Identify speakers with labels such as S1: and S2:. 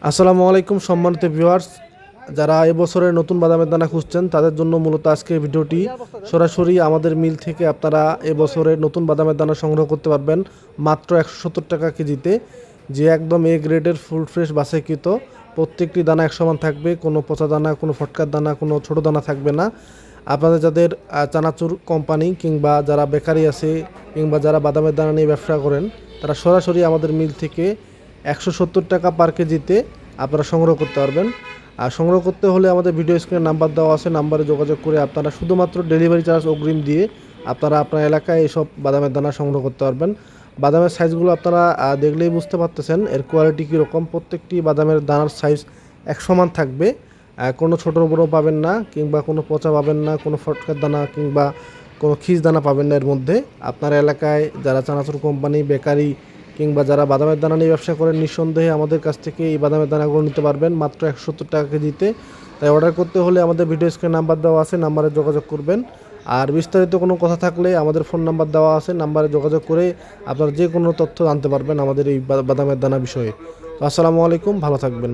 S1: আসসালামু আলাইকুম সম্মানিত ভিউয়ার্স, যারা এবছরের নতুন বাদামের দানা খুঁজছেন তাদের জন্য মূলত আজকের ভিডিওটি। সরাসরি আমাদের মিল থেকে আপনারা এবছরের নতুন বাদামের দানা সংগ্রহ করতে পারবেন মাত্র 170 টাকা কেজিতে, যে একদম এ গ্রেডের ফুল ফ্রেশ বাছাইকৃত। প্রত্যেকটি দানা এক সমান থাকবে, কোনো পচা দানা, কোনো ফটকার দানা, কোনো ছোট দানা থাকবে না। আপনাদের যাদের চানাচুর কোম্পানি কিংবা যারা বেকারি আছে কিংবা যারা বাদামের দানা নিয়ে ব্যবসা করেন, তারা সরাসরি আমাদের মিল থেকে 170 টাকা পার কেজিতে আপনারা সংগ্রহ করতে পারবেন। আর সংগ্রহ করতে হলে আমাদের ভিডিও স্ক্রিনে নাম্বার দেওয়া আছে, নাম্বারে যোগাযোগ করে আপনারা শুধুমাত্র ডেলিভারি চার্জ অগ্রিম দিয়ে আপনারা আপনার এলাকায় এইসব বাদামের দানা সংগ্রহ করতে পারবেন। বাদামের সাইজগুলো আপনারা দেখলেই বুঝতে পারতেছেন এর কোয়ালিটি কীরকম। প্রত্যেকটি বাদামের দানার সাইজ এক সমান থাকবে, কোনো ছোটো বড়ো পাবেন না, কিংবা কোনো পচা পাবেন না, কোনো ফটকার দানা কিংবা কোনো খিস দানা পাবেন না। এর মধ্যে আপনার এলাকায় যারা চানাচুর কোম্পানি, বেকারি কিংবা যারা বাদামের দানা নিয়ে ব্যবসা করেন, নিঃসন্দেহে আমাদের কাছ থেকে এই বাদামের দানাগুলো নিতে পারবেন মাত্র 170 টাকা কেজিতে। তাই অর্ডার করতে হলে আমাদের ভিডিও স্ক্রিনে নাম্বার দেওয়া আছে, নাম্বারে যোগাযোগ করবেন। আর বিস্তারিত কোনো কথা থাকলে আমাদের ফোন নাম্বার দেওয়া আছে, নাম্বারে যোগাযোগ করে আপনারা যে কোনো তথ্য জানতে পারবেন আমাদের এই বাদামের দানা বিষয়ে। তো আসসালামু আলাইকুম, ভালো থাকবেন।